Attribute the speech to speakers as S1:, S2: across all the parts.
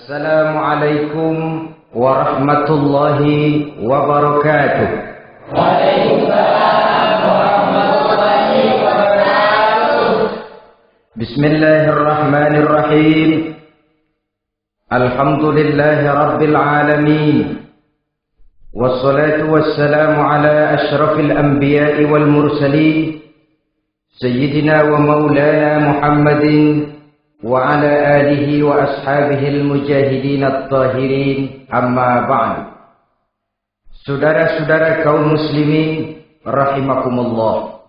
S1: Assalamualaikum warahmatullahi wabarakatuh.
S2: Waalaikumsalam warahmatullahi wabarakatuh.
S1: Bismillahirrahmanirrahim. Alhamdulillahi rabbil alamin. Wassalatu wassalamu ala asyrafil anbiya'i wal mursalin Sayyidina wa maulana Muhammadin wa ala alihi wa ashabihil mujahidin at-tahirin, amma ba'd. Saudara-saudara kaum muslimin rahimakumullah.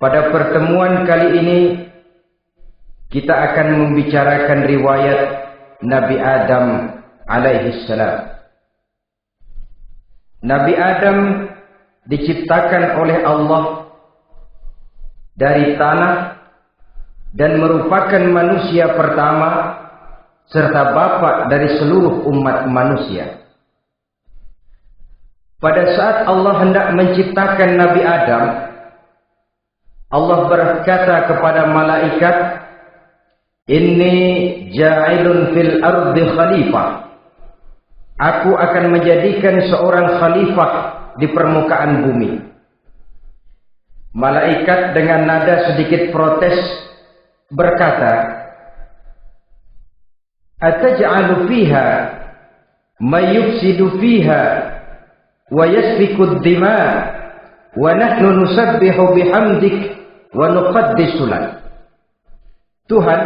S1: Pada pertemuan kali ini kita akan membicarakan riwayat Nabi Adam alaihi salam. Nabi Adam diciptakan oleh Allah dari tanah dan merupakan manusia pertama serta bapa dari seluruh umat manusia. Pada saat Allah hendak menciptakan Nabi Adam, Allah berkata kepada malaikat, "Inni ja'ilun fil ardi khalifah." Aku akan menjadikan seorang khalifah di permukaan bumi. Malaikat dengan nada sedikit protes berkata, "Ataj'alu fiha may yufsidu fiha wa yasfiku ad-dima wa nahnu nusabbihu bihamdik wa nuqaddisu lak." Tuhan,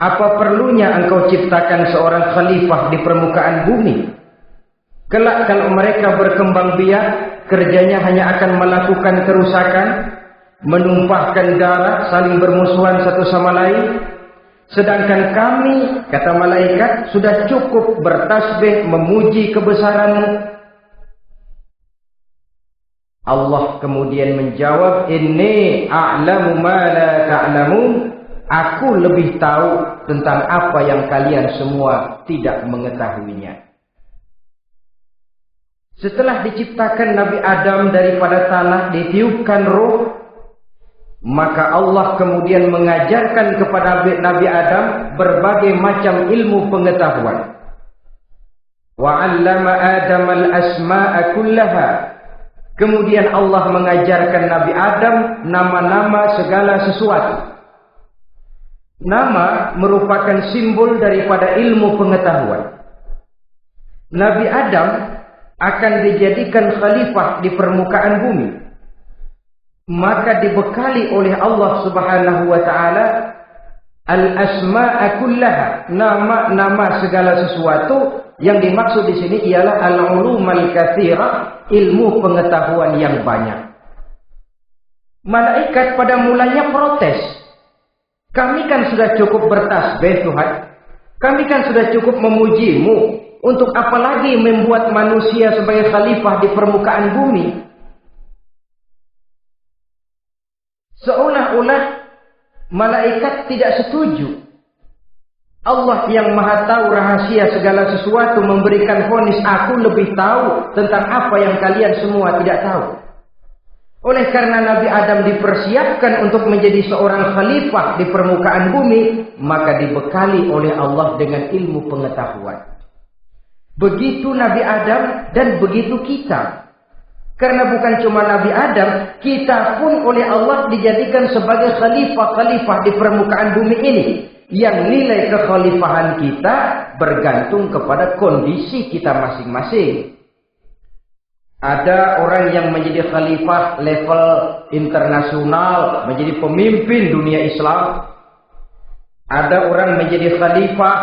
S1: apa perlunya engkau ciptakan seorang khalifah di permukaan bumi? Kelak kalau mereka berkembang biak, kerjanya hanya akan melakukan kerusakan, menumpahkan darah, saling bermusuhan satu sama lain. Sedangkan kami, kata malaikat, sudah cukup bertasbih memuji kebesaran-Mu. Allah kemudian menjawab, "Inni a'lamu ma la ta'lamun." Aku lebih tahu tentang apa yang kalian semua tidak mengetahuinya. Setelah diciptakan Nabi Adam daripada tanah, ditiupkan roh, maka Allah kemudian mengajarkan kepada Nabi Adam berbagai macam ilmu pengetahuan. Wa 'allama Adam al-asma'a kullaha. Kemudian Allah mengajarkan Nabi Adam nama-nama segala sesuatu. Nama merupakan simbol daripada ilmu pengetahuan. Nabi Adam akan dijadikan khalifah di permukaan bumi. Maka dibekali oleh Allah Subhanahu wa taala al-asma'a kullaha, nama-nama segala sesuatu. Yang dimaksud di sini ialah al-ulumul katsira, ilmu pengetahuan yang banyak. Malaikat pada mulanya protes. Kami kan sudah cukup bertasbih Tuhan. Kami kan sudah cukup memuji-Mu. Untuk apa lagi membuat manusia sebagai khalifah di permukaan bumi? Seolah-olah malaikat tidak setuju. Allah yang maha tahu rahasia segala sesuatu memberikan vonis, aku lebih tahu tentang apa yang kalian semua tidak tahu. Oleh karena Nabi Adam dipersiapkan untuk menjadi seorang khalifah di permukaan bumi, maka dibekali oleh Allah dengan ilmu pengetahuan. Begitu Nabi Adam dan begitu kita. Karena bukan cuma Nabi Adam, kita pun oleh Allah dijadikan sebagai khalifah-khalifah di permukaan bumi ini. Yang nilai kekhalifahan kita bergantung kepada kondisi kita masing-masing. Ada orang yang menjadi khalifah level internasional, menjadi pemimpin dunia Islam. Ada orang menjadi khalifah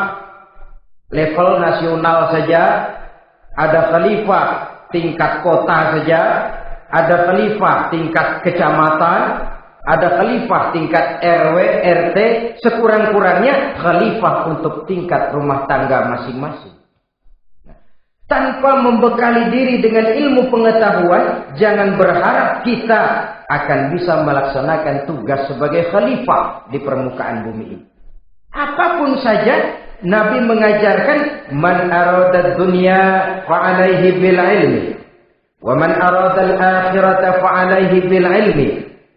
S1: level nasional saja. Ada khalifah tingkat kota saja. Ada khalifah tingkat kecamatan. Ada khalifah tingkat RW, RT. Sekurang-kurangnya khalifah untuk tingkat rumah tangga masing-masing. Tanpa membekali diri dengan ilmu pengetahuan, jangan berharap kita akan bisa melaksanakan tugas sebagai khalifah di permukaan bumi ini. Apapun saja, Nabi mengajarkan, man arada dunya fa'alaihi bil ilmi, wa man arada al-akhirata fa'alaihi bil ilmi,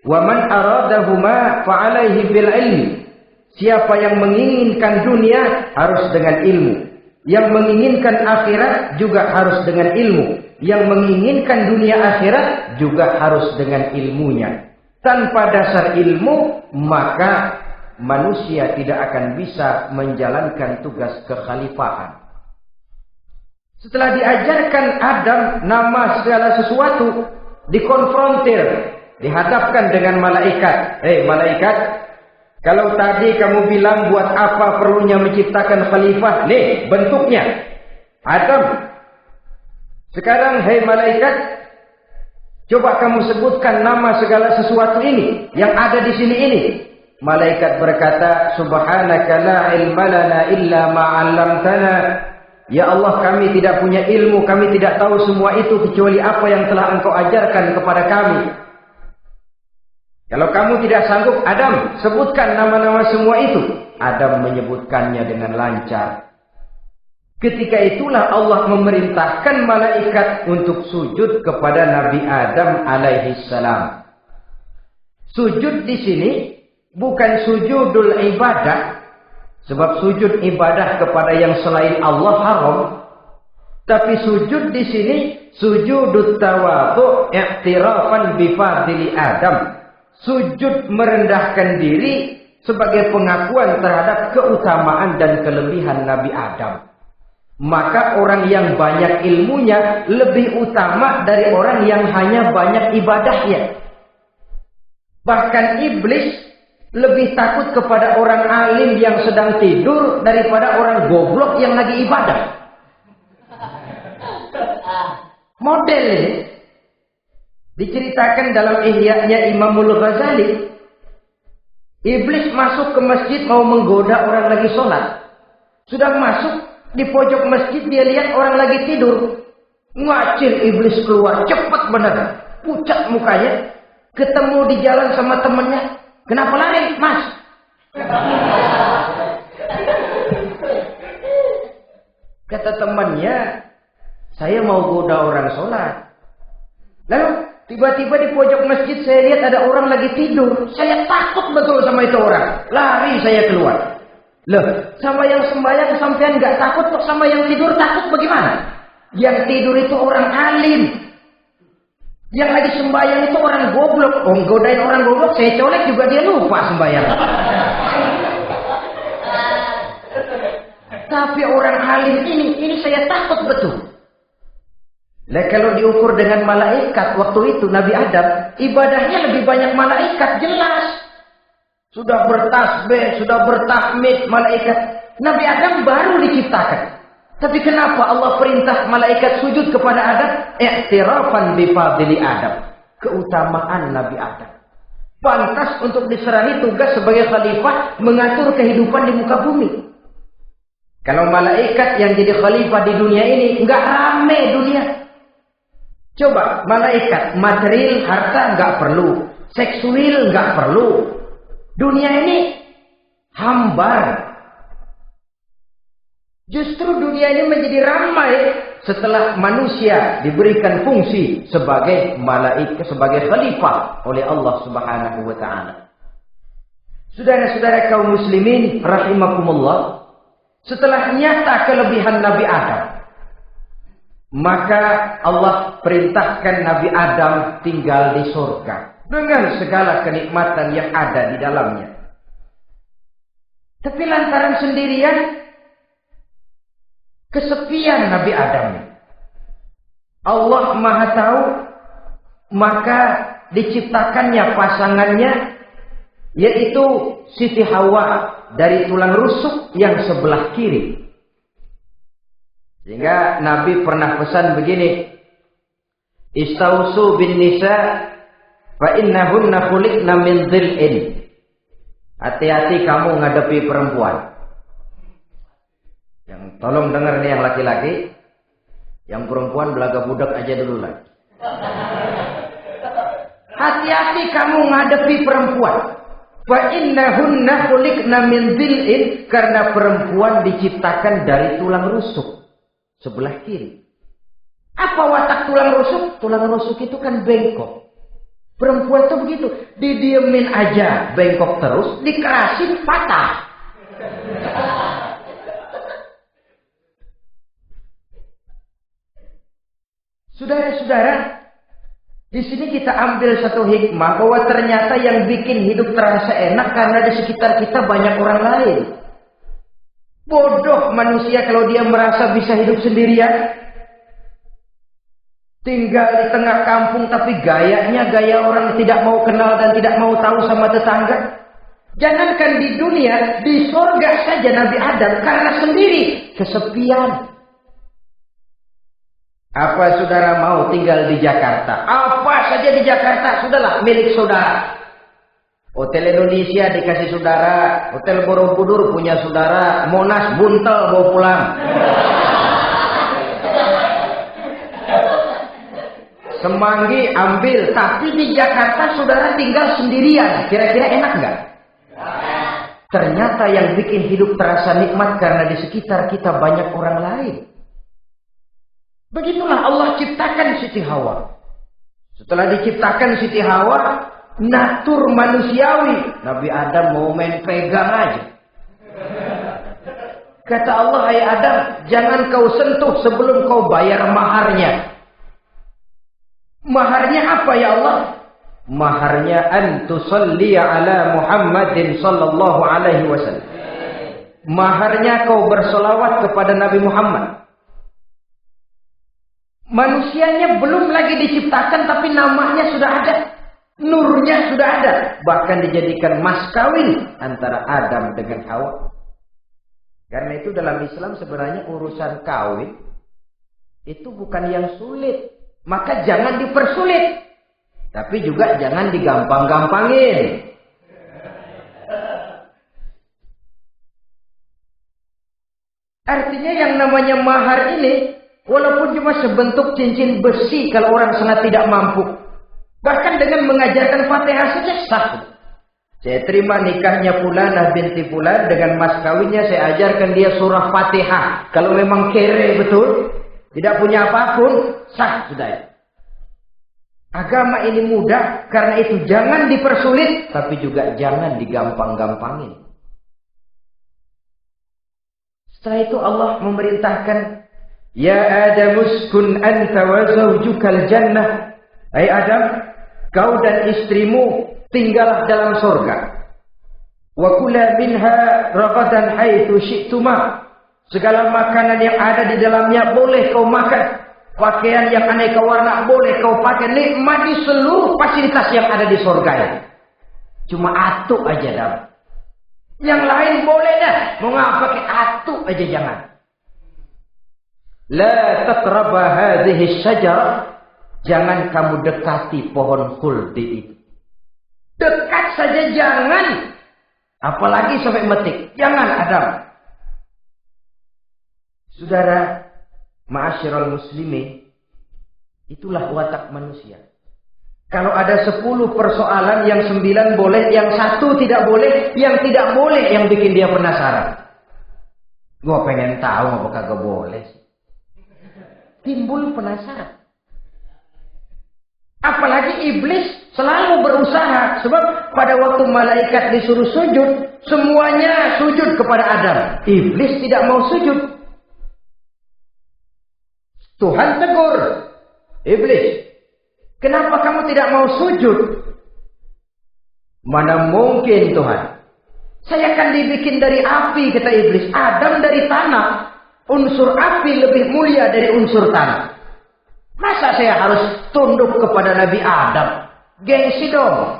S1: wa man aradahuma fa'alaihi bil ilmi. Siapa yang menginginkan dunia harus dengan ilmu. Yang menginginkan akhirat juga harus dengan ilmu. Yang menginginkan dunia akhirat juga harus dengan ilmunya. Tanpa dasar ilmu, maka manusia tidak akan bisa menjalankan tugas kekhalifahan. Setelah diajarkan Adam nama segala sesuatu, dikonfrontir, dihadapkan dengan malaikat. Malaikat, kalau tadi kamu bilang buat apa perlunya menciptakan khalifah? Nih bentuknya. Adam. Sekarang malaikat, coba kamu sebutkan nama segala sesuatu ini yang ada di sini ini. Malaikat berkata, Subhanaka la ilma lana illa ma 'allamtana. Ya Allah, kami tidak punya ilmu, kami tidak tahu semua itu kecuali apa yang telah Engkau ajarkan kepada kami. Kalau kamu tidak sanggup, Adam, sebutkan nama-nama semua itu. Adam menyebutkannya dengan lancar. Ketika itulah Allah memerintahkan malaikat untuk sujud kepada Nabi Adam alaihi salam. Sujud di sini bukan sujudul ibadah, sebab sujud ibadah kepada yang selain Allah haram. Tapi sujud di sini sujudut tawadhu i'tirafan bi fadli Adam. Sujud merendahkan diri sebagai pengakuan terhadap keutamaan dan kelebihan Nabi Adam. Maka orang yang banyak ilmunya lebih utama dari orang yang hanya banyak ibadahnya. Bahkan iblis lebih takut kepada orang alim yang sedang tidur daripada orang goblok yang lagi ibadah. Model ini diceritakan dalam Ihya-nya Imamul Ghazali. Iblis masuk ke masjid mau menggoda orang lagi sholat. Sudah masuk di pojok masjid, dia lihat orang lagi tidur. Ngacir iblis keluar, cepat benar, pucat mukanya. Ketemu di jalan sama temennya. Kenapa lari, Mas? Kata temannya, saya mau goda orang sholat. Lalu tiba-tiba di pojok masjid saya lihat ada orang lagi tidur. Saya takut betul sama itu orang. Lari saya keluar. Loh, sama yang sembahyang sampean nggak takut, kok sama yang tidur takut bagaimana? Yang tidur itu orang alim. Yang lagi sembahyang itu orang goblok. Godain orang goblok, saya colek juga dia lupa sembahyang. Tapi orang alim ini saya takut betul. Nah, kalau diukur dengan malaikat waktu itu Nabi Adam, ibadahnya lebih banyak malaikat, jelas. Sudah bertasbih, sudah bertahmid malaikat. Nabi Adam baru diciptakan. Tapi kenapa Allah perintah malaikat sujud kepada Adam? I'tirafan bi fadli Adam. Keutamaan Nabi Adam. Pantas untuk diserahi tugas sebagai khalifah mengatur kehidupan di muka bumi. Kalau malaikat yang jadi khalifah di dunia ini, enggak rame dunia. Coba, malaikat, material, harta enggak perlu. Seksual enggak perlu. Dunia ini hambar. Justru dunia ini menjadi ramai setelah manusia diberikan fungsi sebagai malaikat, sebagai khalifah oleh Allah Subhanahu wa taala. Saudara-saudara kaum muslimin rahimakumullah, setelah nyata kelebihan Nabi Adam, maka Allah perintahkan Nabi Adam tinggal di surga dengan segala kenikmatan yang ada di dalamnya. Tapi lantaran sendirian, kesepian Nabi Adam. Allah Maha Tahu, maka diciptakannya pasangannya, yaitu Siti Hawa dari tulang rusuk yang sebelah kiri. Sehingga Nabi pernah pesan begini, Istausu bin nisa fa innahunna khuliqna min dhil'in. Hati-hati kamu ngadepi perempuan. Yang tolong dengar nih yang laki-laki, yang perempuan belaga budak aja dulu lah. Hati-hati kamu ngadepi perempuan. Fa innahunna khuliqna min dhil'in, karena perempuan diciptakan dari tulang rusuk sebelah kiri. Apa watak tulang rusuk? Tulang rusuk itu kan bengkok. Perempuan tuh begitu, didiemin aja bengkok terus, dikerasin patah. Saudara-saudara, di sini kita ambil satu hikmah bahwa ternyata yang bikin hidup terasa enak karena di sekitar kita banyak orang lain. Bodoh manusia kalau dia merasa bisa hidup sendirian. Tinggal di tengah kampung tapi gayanya gaya orang tidak mau kenal dan tidak mau tahu sama tetangga. Jangankan di dunia, di surga saja Nabi Adam karena sendiri kesepian. Apa saudara mau tinggal di Jakarta? Apa saja di Jakarta, sudahlah milik saudara. Hotel Indonesia dikasih saudara, Hotel Borobudur punya saudara, Monas buntel bawa pulang. Semanggi ambil, tapi di Jakarta saudara tinggal sendirian. Kira-kira enak nggak? Ternyata yang bikin hidup terasa nikmat karena di sekitar kita banyak orang lain. Begitulah Allah ciptakan Siti Hawa. Setelah diciptakan Siti Hawa, natur manusiawi. Nabi Adam mau main pegang aja. Kata Allah, hai Adam, jangan kau sentuh sebelum kau bayar maharnya. Maharnya apa ya Allah? Maharnya an tusalli ala Muhammadin sallallahu alaihi wasallam. Maharnya kau bersolawat kepada Nabi Muhammad. Manusianya belum lagi diciptakan tapi namanya sudah ada. Nurnya sudah ada. Bahkan dijadikan mas kawin antara Adam dengan Hawa. Karena itu dalam Islam sebenarnya urusan kawin itu bukan yang sulit. Maka jangan dipersulit. Tapi juga jangan digampang-gampangin. Artinya yang namanya mahar ini walaupun cuma sebentuk cincin besi kalau orang sangat tidak mampu. Bahkan dengan mengajarkan Fatihah saja sah. Saya terima nikahnya Fulanah binti Fulan dengan mas kawinnya saya ajarkan dia surah Fatihah. Kalau memang kere betul, tidak punya apapun, sah sudah ya. Agama ini mudah, karena itu jangan dipersulit, tapi juga jangan digampang-gampangin. Setelah itu Allah memerintahkan, Ya Adam uskun anta wa zawjukal jannah. Hai Adam, kau dan istrimu tinggallah dalam surga. Wa kula minha ragadan haitsu syi'tuma. Segala makanan yang ada di dalamnya boleh kau makan. Pakaian yang aneka warna boleh kau pakai. Nikmati seluruh fasilitas yang ada di surga ya. Cuma atuk aja dah. Yang lain boleh dah. Mau ngapa pakai atuk aja jangan. La taqraba hadhihi syajarah. Jangan kamu dekati pohon khuldi itu. Dekat saja jangan. Apalagi sampai metik. Jangan Adam. Saudara, ma'asyiral muslimin, itulah watak manusia. Kalau ada 10 persoalan, yang 9 boleh, yang 1 tidak boleh, yang tidak boleh yang bikin dia penasaran. Gua pengen tahu apa kagak boleh. Timbul penasaran. Apalagi iblis selalu berusaha. Sebab pada waktu malaikat disuruh sujud, semuanya sujud kepada Adam. Iblis tidak mau sujud. Tuhan tegur, iblis, kenapa kamu tidak mau sujud? Mana mungkin Tuhan? Saya akan dibikin dari api, kata iblis. Adam dari tanah. Unsur api lebih mulia dari unsur tanah. Masa saya harus tunduk kepada Nabi Adam? Gengsi dong.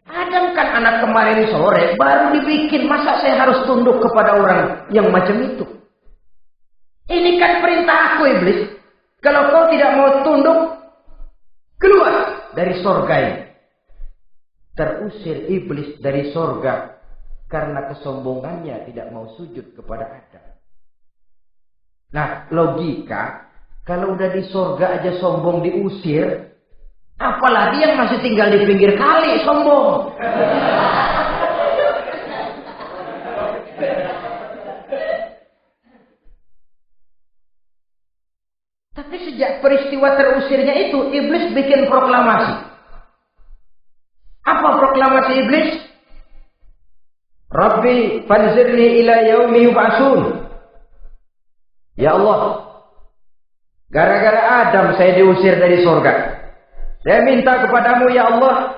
S1: Adam kan anak kemarin sore, baru dibikin. Masa saya harus tunduk kepada orang yang macam itu? Ini kan perintah aku iblis. Kalau kau tidak mau tunduk, keluar dari surga ini. Terusir iblis dari surga karena kesombongannya tidak mau sujud kepada Adam. Nah, logika, kalau udah di surga aja sombong diusir, apalagi yang masih tinggal di pinggir kali sombong. Tapi sejak peristiwa terusirnya itu, iblis bikin proklamasi. Apa proklamasi iblis? Rabbi fanzirni ila yaumi yub'atsun. Ya Allah, gara-gara Adam saya diusir dari surga. Saya minta kepadamu ya Allah,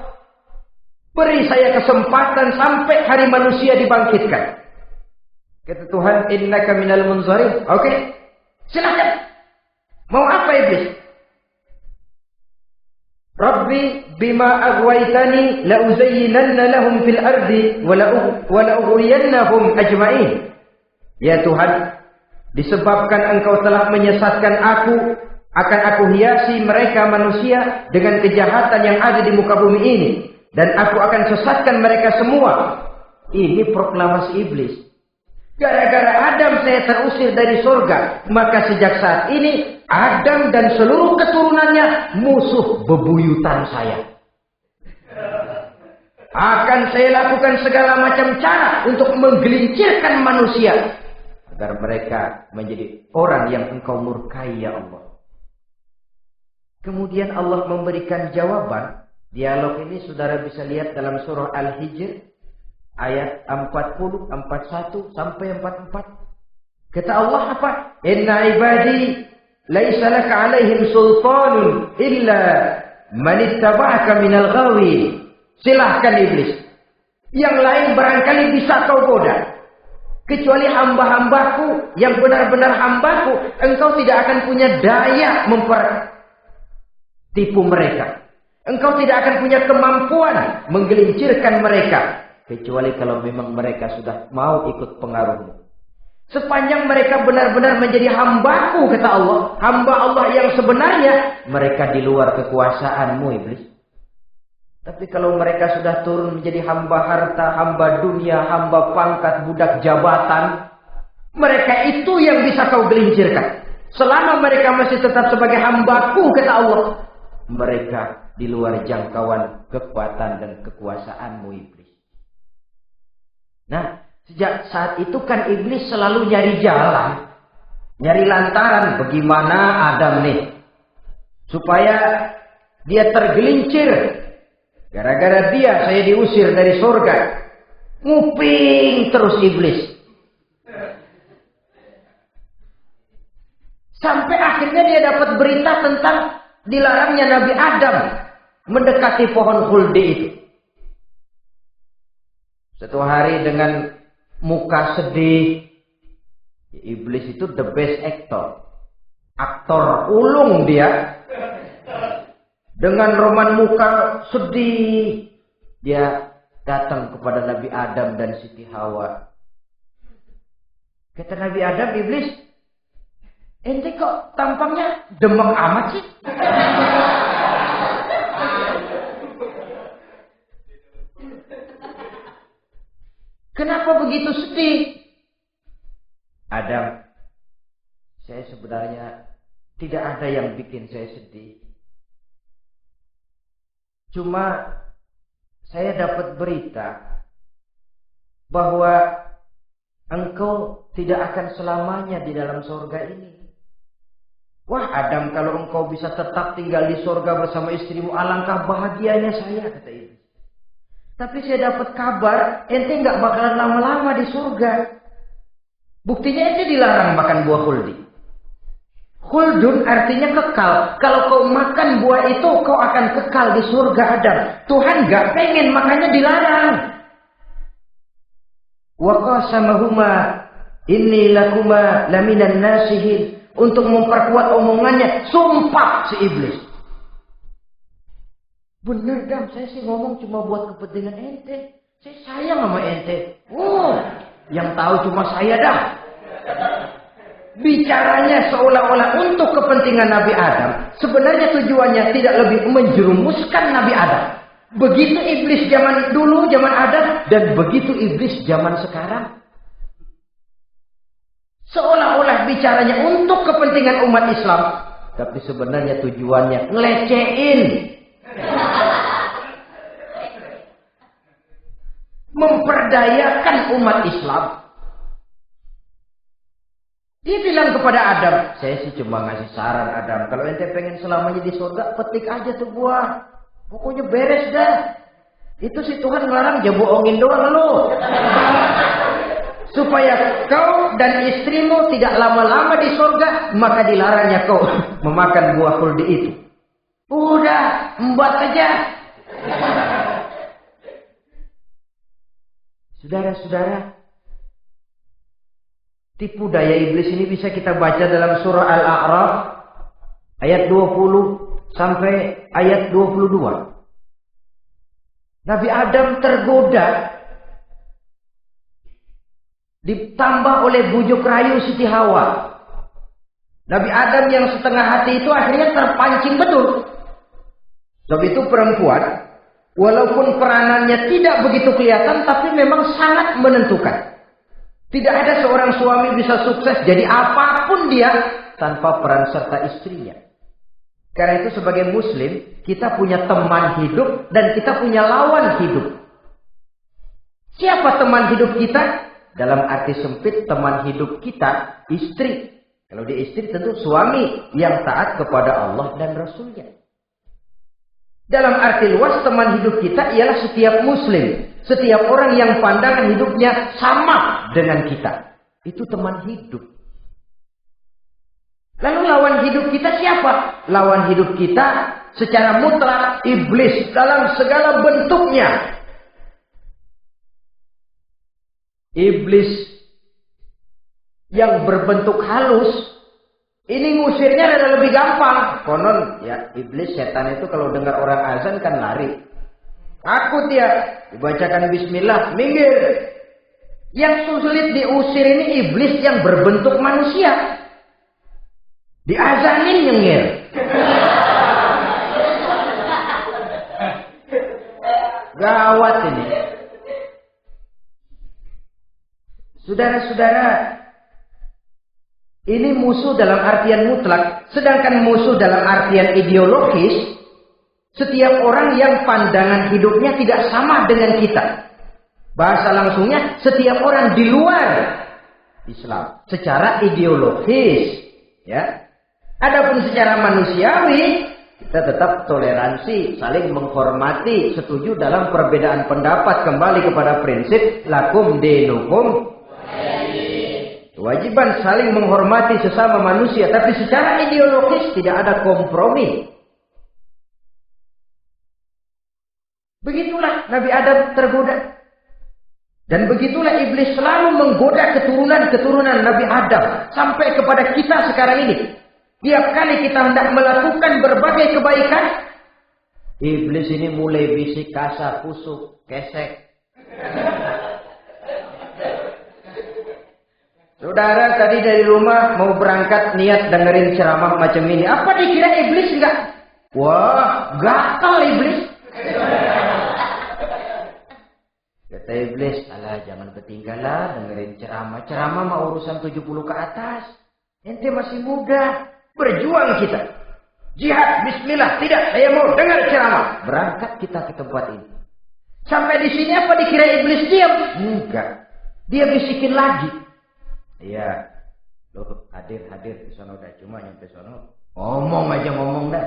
S1: beri saya kesempatan sampai hari manusia dibangkitkan. Kata Tuhan, innaka minal munzarin. Oke, silakan. Mau apa iblis? Rabbi bima aghwaytani la uzayyinanna lahum fil ardi wa la ughwiyannahum ajma'in. Ya Tuhan, disebabkan Engkau telah menyesatkan aku, akan aku hiasi mereka manusia dengan kejahatan yang ada di muka bumi ini, dan aku akan sesatkan mereka semua. Ini proklamasi iblis. Gara-gara Adam saya terusir dari surga, maka sejak saat ini Adam dan seluruh keturunannya musuh bebuyutan saya. Akan saya lakukan segala macam cara untuk menggelincirkan manusia agar mereka menjadi orang yang Engkau murkai ya Allah. Kemudian Allah memberikan jawaban. Dialog ini saudara bisa lihat dalam surah Al-Hijr ayat 40, 41 sampai 44. Kata Allah apa? Inna ibadi laisa laka alaihim sultanun illa man ittaba'aka minal ghawin. Silahkan iblis. Yang lain barangkali bisa kau goda. Kecuali hamba-hambaku yang benar-benar hambaku, engkau tidak akan punya daya mempertipu mereka. Engkau tidak akan punya kemampuan menggelincirkan mereka. Kecuali kalau memang mereka sudah mau ikut pengaruhmu. Sepanjang mereka benar-benar menjadi hambaku, kata Allah. Hamba Allah yang sebenarnya, mereka di luar kekuasaanmu, iblis. Tapi kalau mereka sudah turun menjadi hamba harta, hamba dunia, hamba pangkat, budak jabatan, mereka itu yang bisa kau gelincirkan. Selama mereka masih tetap sebagai hambaku, kata Allah, mereka di luar jangkauan kekuatan dan kekuasaanmu, iblis. Nah, sejak saat itu kan iblis selalu nyari jalan, nyari lantaran bagaimana Adam nih supaya dia tergelincir. Gara-gara dia saya diusir dari surga. Nguping terus iblis. Sampai akhirnya dia dapat berita tentang dilarangnya Nabi Adam mendekati pohon khuldi itu. Satu hari dengan muka sedih, iblis itu the best actor. Aktor ulung dia. Dengan roman muka sedih, dia datang kepada Nabi Adam dan Siti Hawa. Kata Nabi Adam, iblis, ente kok tampangnya demam amat sih? Kenapa begitu sedih? Adam, saya sebenarnya tidak ada yang bikin saya sedih. Cuma saya dapat berita bahwa engkau tidak akan selamanya di dalam surga ini. Wah Adam, kalau engkau bisa tetap tinggal di surga bersama istrimu, alangkah bahagianya saya, kata iblis. Tapi saya dapat kabar, ente nggak bakalan lama-lama di surga. Buktinya ente dilarang makan buah khuldi. Khuldun artinya kekal. Kalau kau makan buah itu, kau akan kekal di surga Adam. Tuhan nggak pengen, makanya dilarang. Wa qasamahuma inni lakuma laminan nasihin. Untuk memperkuat omongannya, sumpah si iblis. Bener Dam, saya sih ngomong cuma buat kepentingan ente. Saya sayang sama ente. Yang tahu cuma saya dah. Bicaranya seolah-olah untuk kepentingan Nabi Adam. Sebenarnya tujuannya tidak lebih menjerumuskan Nabi Adam. Begitu iblis zaman dulu, zaman Adam, dan begitu iblis zaman sekarang. Seolah-olah bicaranya untuk kepentingan umat Islam. Tapi sebenarnya tujuannya ngelecehin. Memperdayakan umat Islam. Dia bilang kepada Adam, saya sih cuma ngasih saran Adam, kalau ente pengen selamanya di surga, petik aja tuh buah. Pokoknya beres dah. Itu si Tuhan ngelarang ya bohongin doang lo. Supaya kau dan istrimu tidak lama-lama di surga, maka dilarangnya kau memakan buah khuldi itu. Udah, embat aja. Saudara-saudara, tipu daya iblis ini bisa kita baca dalam surah Al-A'raf ayat 20 sampai ayat 22. Nabi Adam tergoda, ditambah oleh bujuk rayu Siti Hawa. Nabi Adam yang setengah hati itu akhirnya terpancing betul. Sebab itu perempuan, walaupun peranannya tidak begitu kelihatan, tapi memang sangat menentukan. Tidak ada seorang suami bisa sukses jadi apapun dia tanpa peran serta istrinya. Karena itu sebagai muslim, kita punya teman hidup dan kita punya lawan hidup. Siapa teman hidup kita? Dalam arti sempit, teman hidup kita istri. Kalau dia istri tentu suami yang taat kepada Allah dan Rasulnya. Dalam arti luas, teman hidup kita ialah setiap muslim. Setiap orang yang pandangan hidupnya sama dengan kita. Itu teman hidup. Lalu lawan hidup kita siapa? Lawan hidup kita secara mutlak iblis dalam segala bentuknya. Iblis yang berbentuk halus, ini ngusirnya ada lebih gampang. Konon ya, iblis setan itu kalau dengar orang azan kan lari. Takut dia, dibacakan bismillah, minggir. Yang sulit diusir ini iblis yang berbentuk manusia. Diazanin nyengir. Gawat ini. Saudara-saudara, ini musuh dalam artian mutlak, sedangkan musuh dalam artian ideologis, setiap orang yang pandangan hidupnya tidak sama dengan kita. Bahasa langsungnya, setiap orang di luar Islam secara ideologis, ya. Adapun secara manusiawi, kita tetap toleransi, saling menghormati, setuju dalam perbedaan pendapat, kembali kepada prinsip lakum dinukum. Kewajiban saling menghormati sesama manusia, tapi secara ideologis tidak ada kompromi. Begitulah Nabi Adam tergoda. Dan begitulah iblis selalu menggoda keturunan-keturunan Nabi Adam sampai kepada kita sekarang ini. Tiap kali kita hendak melakukan berbagai kebaikan, iblis ini mulai bisik kasar, kusuk, kesek. Saudara tadi dari rumah mau berangkat niat dengerin ceramah macam ini. Apa dikira iblis enggak? Wah, gatal iblis. Kata iblis, alah jangan ketinggalan dengerin ceramah. Ceramah mah urusan 70 ke atas. Ente masih muda. Berjuang kita. Jihad, bismillah. Tidak, saya mau dengar ceramah. Berangkat kita ke tempat ini. Sampai di sini apa dikira iblis diam? Enggak. Dia bisikin lagi. Iya. Loh, hadir di sono dah. Cuma nyampe sono. Ngomong aja ngomong dah.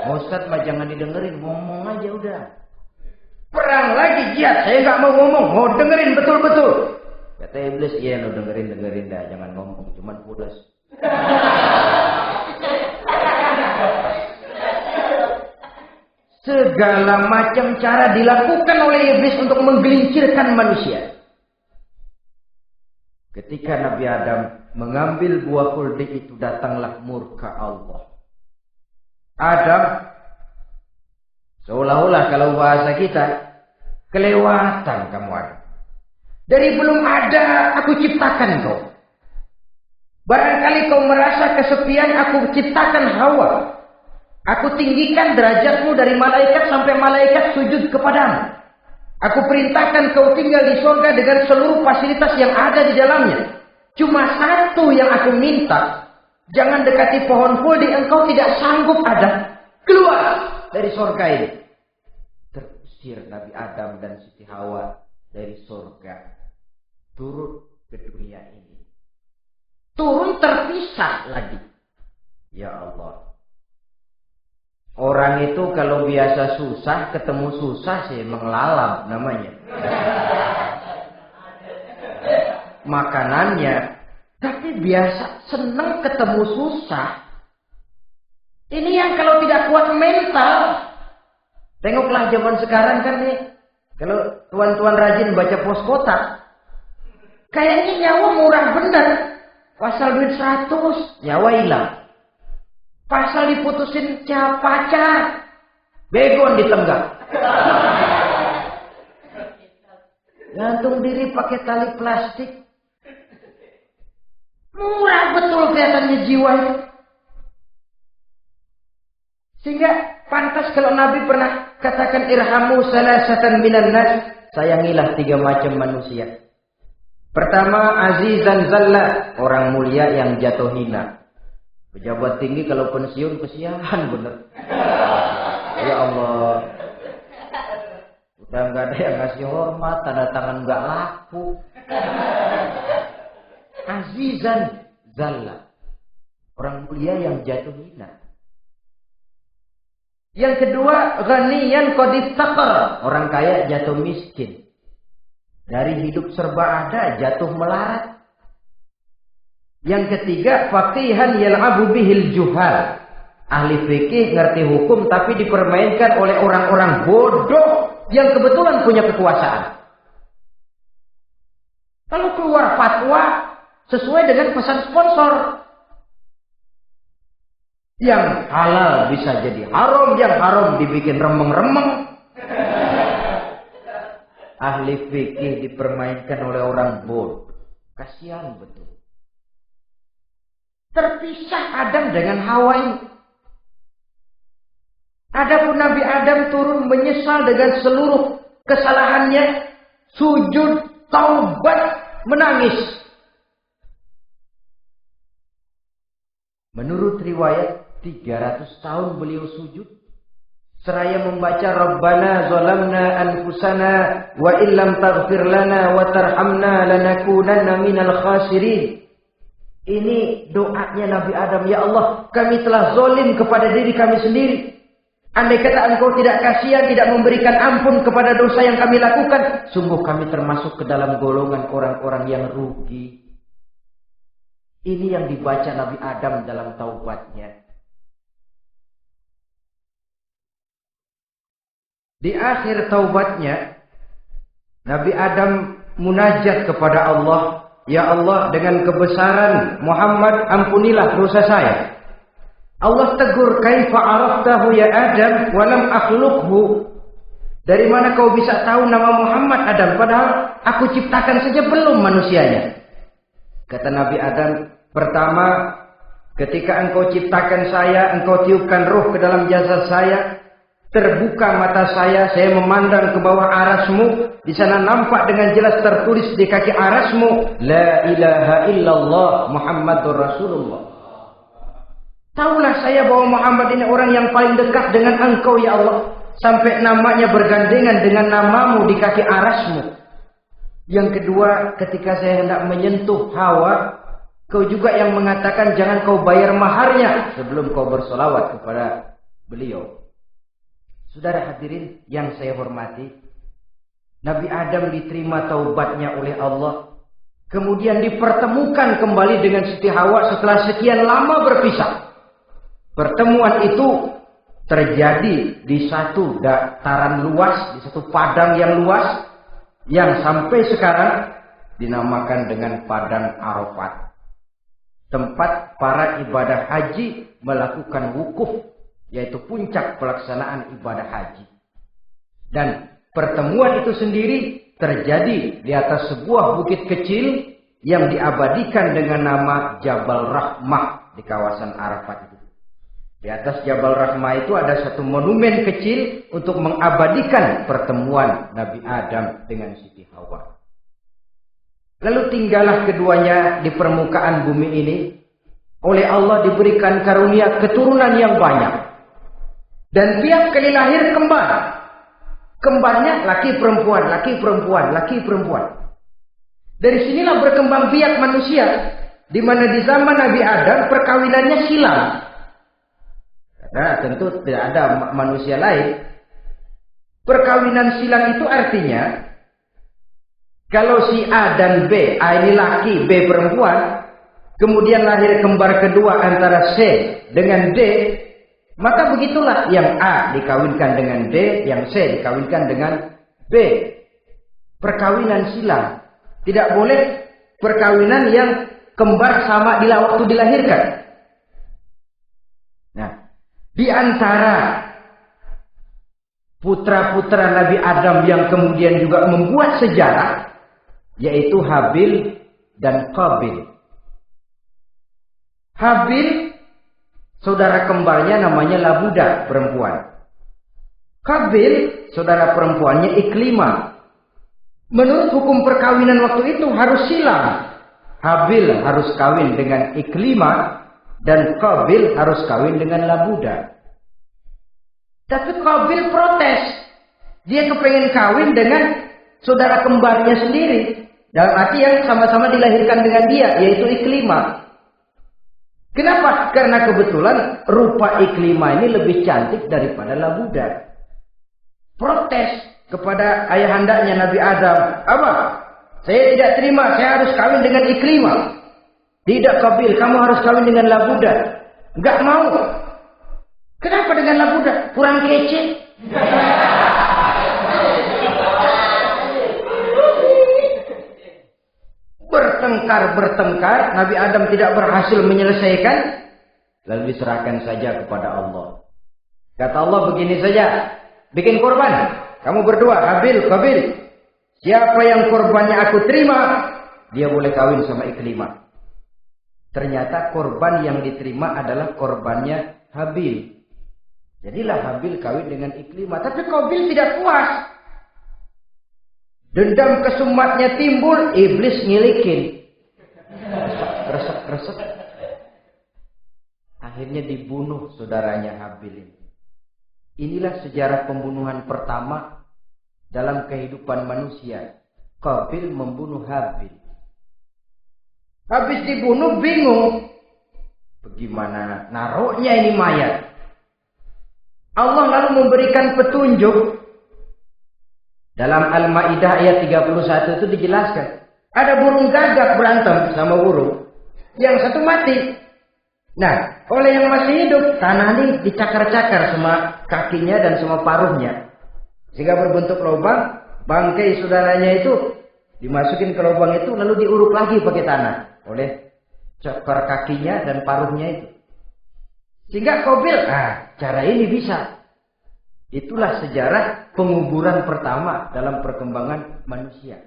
S1: Ustaz mah jangan didengerin. Ngomong aja udah. Perang lagi jihad. Saya nggak mau ngomong. Mau dengerin betul-betul. Kata iblis, iya lo dengerin dah, jangan ngomong, cuman pulas. Segala macam cara dilakukan oleh iblis untuk menggelincirkan manusia. Ketika Nabi Adam mengambil buah khuldi itu, datanglah murka Allah. Adam, seolah-olah kalau bahasa kita, kelewatan kamu Adam. Dari belum ada, aku ciptakan kau. Barangkali kau merasa kesepian, aku ciptakan Hawa. Aku tinggikan derajatmu dari malaikat sampai malaikat sujud kepadamu. Aku perintahkan kau tinggal di surga dengan seluruh fasilitas yang ada di dalamnya. Cuma satu yang aku minta. Jangan dekati pohon khuldi, engkau tidak sanggup Adam. Keluar dari surga ini. Terusir Nabi Adam dan Siti Hawa dari surga. Turun ke dunia ini. Turun terpisah lagi. Ya Allah. Orang itu kalau biasa susah, ketemu susah sih mengelalam namanya. Makanannya. Tapi biasa senang ketemu susah. Ini yang kalau tidak kuat mental. Tengoklah zaman sekarang kan nih. Kalau tuan-tuan rajin baca pos kotak. Kayaknya nyawa murah bener. Pasal duit 100, nyawa hilang. Pasal diputusin pacar, begon ditenggak. Gantung diri pakai tali plastik. Murah betul kelihatannya jiwa itu. Sehingga pantas kalau Nabi pernah katakan irhamu salasatan minan nas. Sayangilah 3 macam manusia. Pertama, azizan zalla, orang mulia yang jatuh hina. Pejabat tinggi kalau pensiun kesian bener. Ya Allah. Udah nggak ada yang ngasih hormat, tanda tangan nggak laku. Azizan zalla, orang mulia yang jatuh hina. Yang kedua, ghaniyan qad iftaqar, orang kaya jatuh miskin. Dari hidup serba ada, jatuh melarat. Yang ketiga, faqihan yal'abu bihil juhal. Ahli fikih ngerti hukum tapi dipermainkan oleh orang-orang bodoh yang kebetulan punya kekuasaan. Kalau keluar fatwa sesuai dengan pesan sponsor. Yang halal bisa jadi haram, yang haram dibikin remeng-remeng. Ahli fikih dipermainkan oleh orang bodoh. Kasihan betul. Terpisah Adam dengan Hawa ini. Adapun Nabi Adam turun menyesal dengan seluruh kesalahannya. Sujud, taubat, menangis. Menurut riwayat 300 tahun beliau sujud. Seraya membaca Rabbana zalamna anfusana wa illam taghfir lana wa tarhamna lanakunanna minal khasirin. Ini doanya Nabi Adam. Ya Allah, kami telah zalim kepada diri kami sendiri. Andai kata Engkau tidak kasihan, tidak memberikan ampun kepada dosa yang kami lakukan, sungguh kami termasuk ke dalam golongan orang-orang yang rugi. Ini yang dibaca Nabi Adam dalam taubatnya. Di akhir taubatnya, Nabi Adam munajat kepada Allah, ya Allah, dengan kebesaran Muhammad, ampunilah dosa saya. Allah tegur, kaifa araftahu ya Adam walam akhluqhu. Dari mana kau bisa tahu nama Muhammad Adam, padahal aku ciptakan saja belum manusianya. Kata Nabi Adam, pertama, ketika engkau ciptakan saya, engkau tiupkan ruh ke dalam jasad saya. Terbuka mata saya memandang ke bawah arasmu. Di sana nampak dengan jelas tertulis di kaki arasmu, La ilaha illallah Muhammadur Rasulullah. Taulah saya bahwa Muhammad ini orang yang paling dekat dengan engkau ya Allah. Sampai namanya bergandengan dengan namamu di kaki arasmu. Yang kedua, ketika saya hendak menyentuh Hawa, kau juga yang mengatakan jangan kau bayar maharnya sebelum kau bersolawat kepada beliau. Saudara hadirin yang saya hormati, Nabi Adam diterima taubatnya oleh Allah. Kemudian dipertemukan kembali dengan Siti Hawa setelah sekian lama berpisah. Pertemuan itu terjadi di satu dataran luas, di satu padang yang luas, yang sampai sekarang dinamakan dengan Padang Arafat. Tempat para ibadah haji melakukan wukuf, yaitu puncak pelaksanaan ibadah haji. Dan pertemuan itu sendiri terjadi di atas sebuah bukit kecil yang diabadikan dengan nama Jabal Rahmah di kawasan Arafat itu. Di atas Jabal Rahmah itu ada satu monumen kecil untuk mengabadikan pertemuan Nabi Adam dengan Siti Hawa. Lalu tinggallah keduanya di permukaan bumi ini. Oleh Allah diberikan karunia keturunan yang banyak. Dan tiap kali lahir kembar. Kembarnya laki perempuan, laki perempuan, laki perempuan. Dari sinilah berkembang biak manusia. Di mana di zaman Nabi Adam perkawinannya silang. Nah, tentu tidak ada manusia lain. Perkawinan silang itu artinya kalau si A dan B, A ini laki, B perempuan, kemudian lahir kembar kedua antara C dengan D, maka begitulah yang A dikawinkan dengan D, yang C dikawinkan dengan B. Perkawinan silang. Tidak boleh perkawinan yang kembar sama di waktu dilahirkan. Nah, di antara putra-putra Nabi Adam yang kemudian juga membuat sejarah, yaitu Habil dan Qabil. Habil, saudara kembarnya namanya Labuda, perempuan. Qabil, saudara perempuannya Iklimah. Menurut hukum perkawinan waktu itu harus silang. Habil harus kawin dengan Iklimah dan Qabil harus kawin dengan Labuda. Tapi Qabil protes. Dia kepengen kawin dengan saudara kembarnya sendiri. Dalam arti yang sama-sama dilahirkan dengan dia, yaitu Iklimah. Kenapa? Karena kebetulan rupa Iklimah ini lebih cantik daripada Labuda. Protes kepada ayahandanya Nabi Adam. Apa? Saya tidak terima, saya harus kawin dengan Iklimah. Tidak Qabil, kamu harus kawin dengan Labuda. Enggak mau. Kenapa dengan Labuda? Kurang kece. Bertengkar, Nabi Adam tidak berhasil menyelesaikan, lalu diserahkan saja kepada Allah. Kata Allah begini saja, bikin korban. Kamu berdua, Habil, Qabil. Siapa yang korbannya aku terima, dia boleh kawin sama Iklimah. Ternyata korban yang diterima adalah korbannya Habil. Jadilah Habil kawin dengan Iklimah. Tapi Qabil tidak puas. Dendam kesumatnya timbul, iblis ngilikin. Resep. Akhirnya dibunuh saudaranya Habil ini. Inilah sejarah pembunuhan pertama dalam kehidupan manusia. Qabil membunuh Habil. Habis dibunuh bingung. Bagaimana naruhnya ini mayat? Allah lalu memberikan petunjuk. Dalam Al-Maidah ayat 31 itu dijelaskan. Ada burung gagak berantem sama burung. Yang satu mati. Nah, oleh yang masih hidup, tanah ini dicakar-cakar sama kakinya dan sama paruhnya. Sehingga berbentuk lubang, bangkai saudaranya itu dimasukin ke lubang itu lalu diuruk lagi pakai tanah. Oleh cakar kakinya dan paruhnya itu. Sehingga Qabil, cara ini bisa. Itulah sejarah penguburan pertama dalam perkembangan manusia.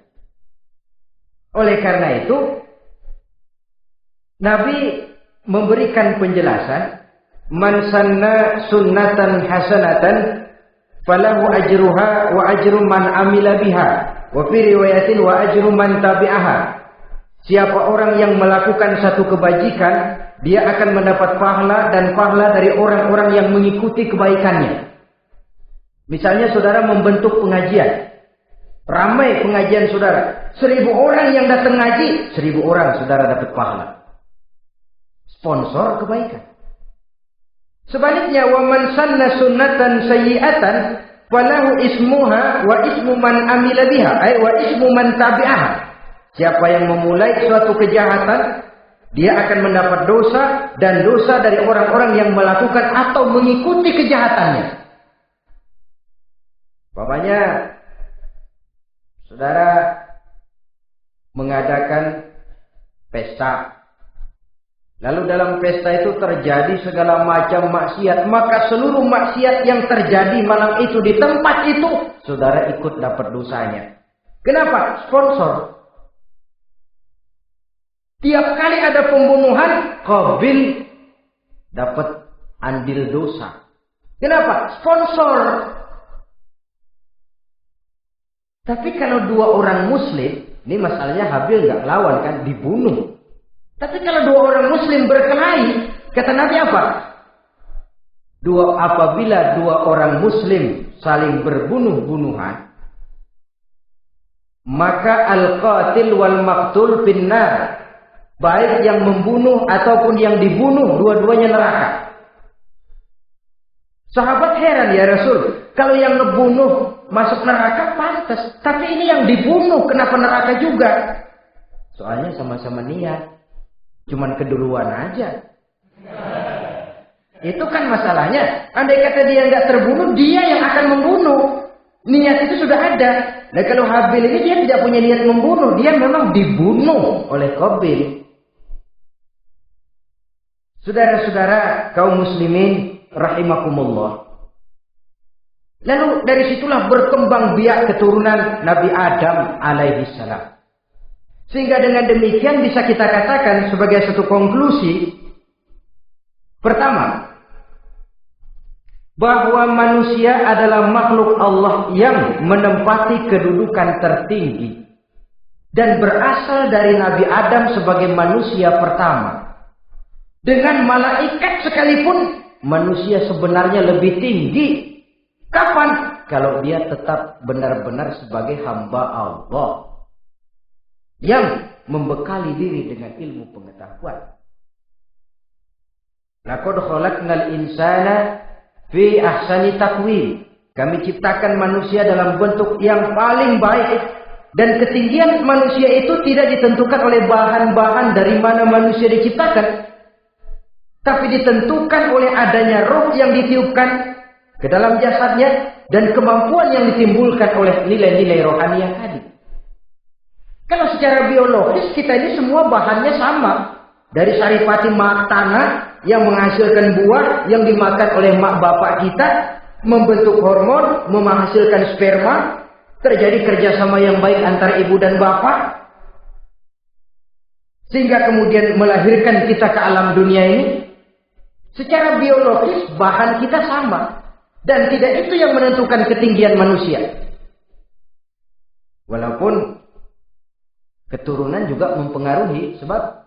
S1: Oleh karena itu, Nabi memberikan penjelasan, man sanna sunnatan hasanatan falahu ajruha wa ajru man amila biha wa fi riwayatin wa ajru man tabi'aha. Siapa orang yang melakukan satu kebajikan, dia akan mendapat pahala dan pahala dari orang-orang yang mengikuti kebaikannya. Misalnya saudara membentuk pengajian. Ramai pengajian saudara. 1000 orang yang datang ngaji, 1000 orang saudara dapat pahala. Sponsor kebaikan. Sebaliknya, wa man sanna sunnatan sayyi'atan falahu ismuha wa ismu man amila biha, wa ismu man tabi'aha. Siapa yang memulai suatu kejahatan, dia akan mendapat dosa dan dosa dari orang-orang yang melakukan atau mengikuti kejahatannya. Umpamanya saudara mengadakan pesta. Lalu dalam pesta itu terjadi segala macam maksiat. Maka seluruh maksiat yang terjadi malam itu di tempat itu, saudara ikut dapat dosanya. Kenapa? Sponsor. Tiap kali ada pembunuhan, Qabil dapat andil dosa. Kenapa? Sponsor. Tapi kalau 2 orang muslim, ini masalahnya Habil nggak lawan kan, dibunuh. Tapi kalau 2 orang muslim berkelahi, kata Nabi apa? Apabila 2 orang muslim saling berbunuh-bunuhan, maka al-qatil wal maqtul finnar. Baik yang membunuh ataupun yang dibunuh, dua-duanya neraka. Sahabat heran, ya Rasul, kalau yang ngebunuh masuk neraka pantas, tapi ini yang dibunuh kenapa neraka juga? Soalnya sama-sama niat, cuman keduluan aja. Itu kan masalahnya. Andai kata dia nggak terbunuh, dia yang akan membunuh. Niat itu sudah ada. Nah kalau Habil ini dia tidak punya niat membunuh, dia memang dibunuh oleh Qabil. Saudara-saudara kaum muslimin rahimakumullah. Lalu dari situlah berkembang biak keturunan Nabi Adam alaihi salam. Sehingga dengan demikian bisa kita katakan sebagai satu konklusi. Pertama, bahwa manusia adalah makhluk Allah yang menempati kedudukan tertinggi dan berasal dari Nabi Adam sebagai manusia pertama. Dengan malaikat sekalipun manusia sebenarnya lebih tinggi. Kapan? Kalau dia tetap benar-benar sebagai hamba Allah yang membekali diri dengan ilmu pengetahuan. Laqad khalaqnal insana fi ahsani taqwim. Kami ciptakan manusia dalam bentuk yang paling baik. Dan ketinggian manusia itu tidak ditentukan oleh bahan-bahan dari mana manusia diciptakan. Tapi ditentukan oleh adanya roh yang ditiupkan ke dalam jasadnya. Dan kemampuan yang ditimbulkan oleh nilai-nilai rohani yang tadi. Kalau secara biologis kita ini semua bahannya sama. Dari saripati mak tanah yang menghasilkan buah yang dimakan oleh mak bapak kita, membentuk hormon, menghasilkan sperma, terjadi kerjasama yang baik antara ibu dan bapak, sehingga kemudian melahirkan kita ke alam dunia ini. Secara biologis bahan kita sama, dan tidak itu yang menentukan ketinggian manusia. Walaupun keturunan juga mempengaruhi, sebab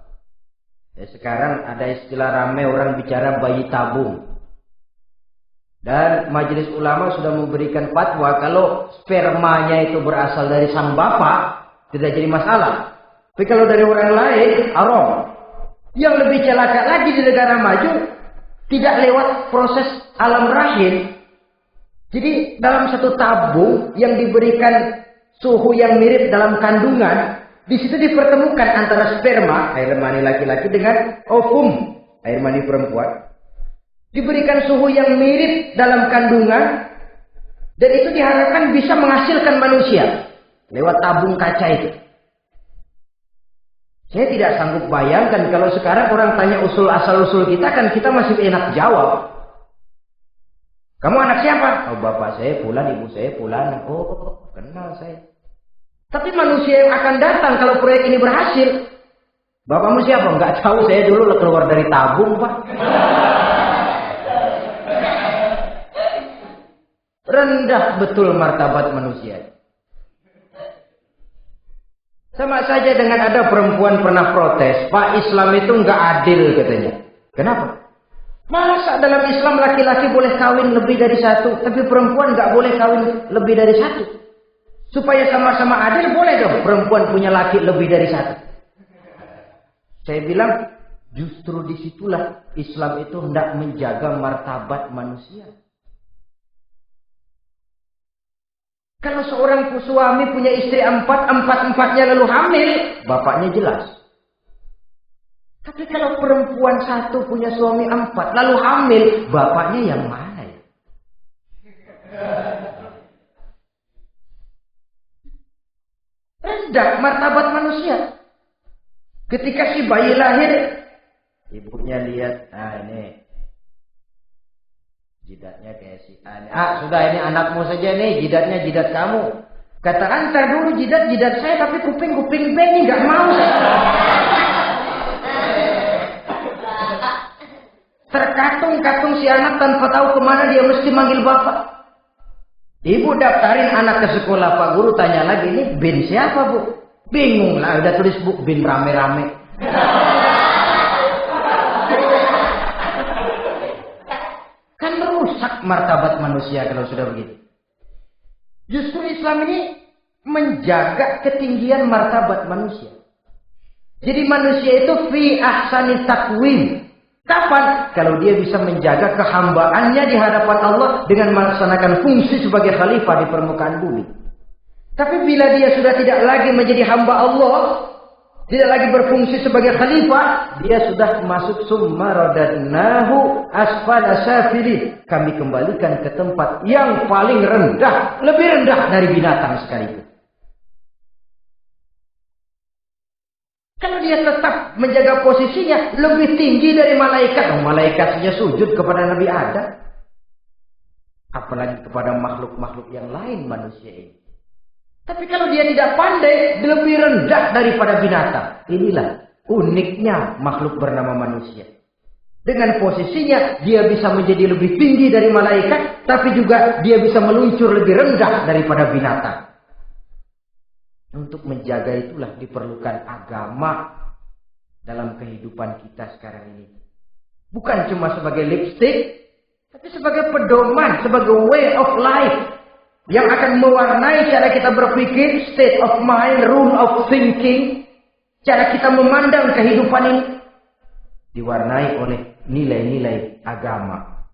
S1: sekarang ada istilah ramai orang bicara bayi tabung. Dan majelis ulama sudah memberikan fatwa kalau spermanya itu berasal dari sang bapak, tidak jadi masalah. Tapi kalau dari orang lain, haram. Yang lebih celaka lagi di negara maju, tidak lewat proses alam rahim. Jadi dalam satu tabung yang diberikan suhu yang mirip dalam kandungan, di situ dipertemukan antara sperma, air mani laki-laki, dengan ovum, air mani perempuan. Diberikan suhu yang mirip dalam kandungan, dan itu diharapkan bisa menghasilkan manusia lewat tabung kaca itu. Saya tidak sanggup bayangkan kalau sekarang orang tanya usul asal-usul kita, kan kita masih enak jawab. Kamu anak siapa? Oh, bapak saya fulan, ibu saya fulan. Oh, kenal saya. Tapi manusia yang akan datang kalau proyek ini berhasil, bapakmu siapa? Enggak tahu, saya dulu keluar dari tabung, Pak. Rendah betul martabat manusia. Sama saja dengan ada perempuan pernah protes, Pak, Islam itu enggak adil katanya. Kenapa? Masa dalam Islam laki-laki boleh kawin lebih dari satu, tapi perempuan enggak boleh kawin lebih dari satu? Supaya sama-sama adil, boleh dong perempuan punya laki lebih dari satu. Saya bilang, justru disitulah Islam itu hendak menjaga martabat manusia. Kalau seorang suami punya istri empat-empatnya lalu hamil, bapaknya jelas. Tapi kalau perempuan satu punya suami 4 lalu hamil, bapaknya yang mana ya? Rendah martabat manusia. Ketika si bayi lahir, ibunya lihat, ini jidatnya kayak si A. Sudah, ini anakmu saja nih, jidatnya jidat kamu. Kata, antar dulu jidat saya, tapi kuping Benny nggak mau. Terkatung-katung si anak tanpa tahu kemana dia mesti manggil bapak. Ibu daftarin anak ke sekolah, Pak Guru tanya lagi, ini bin siapa, Bu? Bingung lah, udah tulis Bu, bin rame-rame. Kan merusak martabat manusia kalau sudah begitu. Justru Islam ini menjaga ketinggian martabat manusia. Jadi manusia itu fi ahsani taqwim, Kapan? Kalau dia bisa menjaga kehambaannya di hadapan Allah dengan melaksanakan fungsi sebagai khalifah di permukaan bumi. Tapi bila dia sudah tidak lagi menjadi hamba Allah, tidak lagi berfungsi sebagai khalifah, dia sudah masuk summa radadnahu asfala safilin. Kami kembalikan ke tempat yang paling rendah, lebih rendah dari binatang sekalipun. Kalau dia tetap menjaga posisinya lebih tinggi dari malaikat, malaikat saja sujud kepada Nabi Adam, apalagi kepada makhluk-makhluk yang lain manusia ini. Tapi kalau dia tidak pandai, lebih rendah daripada binatang. Inilah uniknya makhluk bernama manusia. Dengan posisinya, dia bisa menjadi lebih tinggi dari malaikat, tapi juga dia bisa meluncur lebih rendah daripada binatang. Untuk menjaga itulah diperlukan agama dalam kehidupan kita sekarang ini. Bukan cuma sebagai lipstick, tapi sebagai pedoman, sebagai way of life. Yang akan mewarnai cara kita berpikir, state of mind, rule of thinking. Cara kita memandang kehidupan ini diwarnai oleh nilai-nilai agama.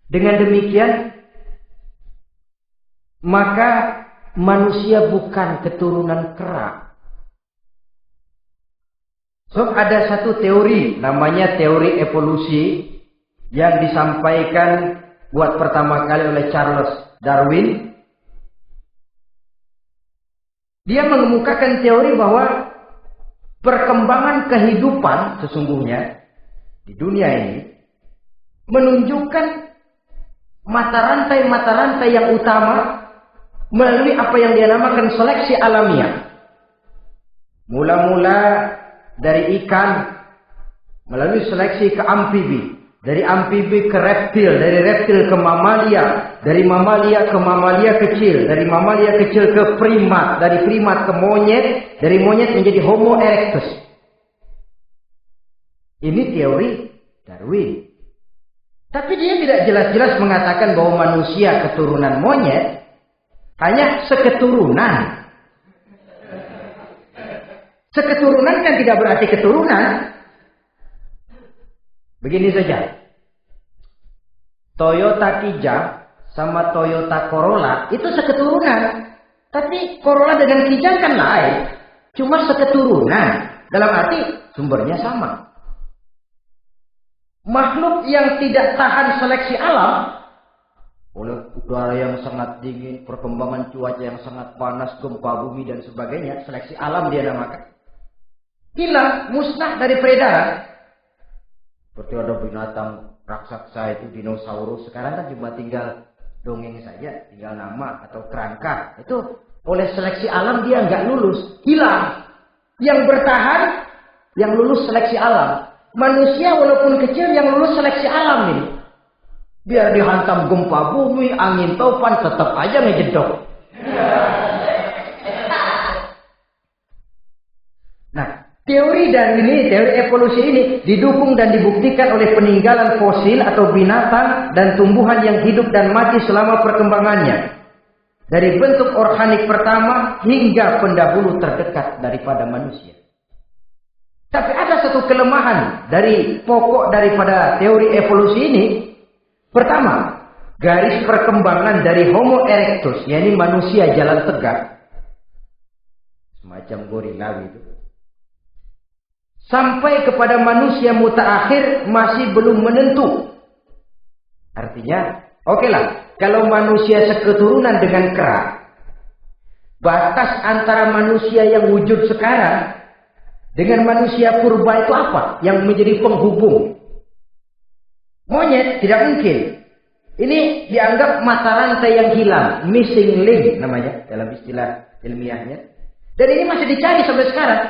S1: Dengan demikian, maka manusia bukan keturunan kera. So, ada satu teori, namanya teori evolusi, yang disampaikan buat pertama kali oleh Charles Darwin. Dia mengemukakan teori bahwa perkembangan kehidupan sesungguhnya di dunia ini menunjukkan mata rantai yang utama melalui apa yang dia namakan seleksi alamiah. Mula-mula dari ikan melalui seleksi ke amfibi. Dari amfibi ke reptil, dari reptil ke mamalia, dari mamalia ke mamalia kecil, dari mamalia kecil ke primat, dari primat ke monyet, dari monyet menjadi Homo erectus. Ini teori Darwin. Tapi dia tidak jelas-jelas mengatakan bahwa manusia keturunan monyet, hanya seketurunan. Seketurunan kan tidak berarti keturunan. Begini saja, Toyota Kijang sama Toyota Corolla itu seketurunan. Tapi Corolla dengan Kijang kan lain. Cuma seketurunan. Dalam arti sumbernya sama. Makhluk yang tidak tahan seleksi alam, oleh udara yang sangat dingin, perkembangan cuaca yang sangat panas, gempa bumi dan sebagainya, seleksi alam dia namakan, hilang, musnah dari peredaran. Seperti ada binatang raksasa itu dinosaurus, sekarang kan cuma tinggal dongeng saja, tinggal nama atau kerangka. Itu oleh seleksi alam dia nggak lulus, hilang. Yang bertahan, yang lulus seleksi alam. Manusia walaupun kecil yang lulus seleksi alam ini. Biar dihantam gempa bumi, angin topan, tetap aja ngejedok. Nah, teori evolusi ini didukung dan dibuktikan oleh peninggalan fosil atau binatang dan tumbuhan yang hidup dan mati selama perkembangannya. Dari bentuk organik pertama hingga pendahulu terdekat daripada manusia. Tapi ada satu kelemahan dari pokok daripada teori evolusi ini. Pertama, garis perkembangan dari Homo erectus, yakni manusia jalan tegak, semacam gorila itu, sampai kepada manusia mutaakhir masih belum menentu. Artinya, okelah, kalau manusia seketurunan dengan kera, batas antara manusia yang wujud sekarang dengan manusia purba itu apa? Yang menjadi penghubung. Monyet tidak mungkin. Ini dianggap mata rantai yang hilang, missing link namanya dalam istilah ilmiahnya. Dan ini masih dicari sampai sekarang.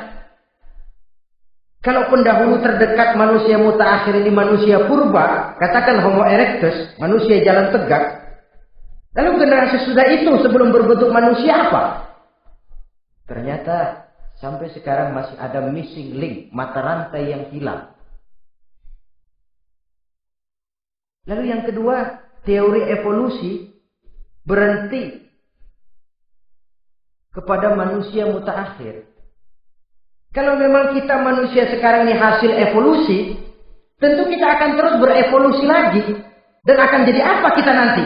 S1: Kalau pendahulu terdekat manusia mutaakhir ini manusia purba, katakan Homo erectus, manusia jalan tegak. Lalu generasi sudah itu sebelum berbentuk manusia apa? Ternyata sampai sekarang masih ada missing link, mata rantai yang hilang. Lalu yang kedua, teori evolusi berhenti kepada manusia mutaakhir. Kalau memang kita manusia sekarang ini hasil evolusi, tentu kita akan terus berevolusi lagi. Dan akan jadi apa kita nanti?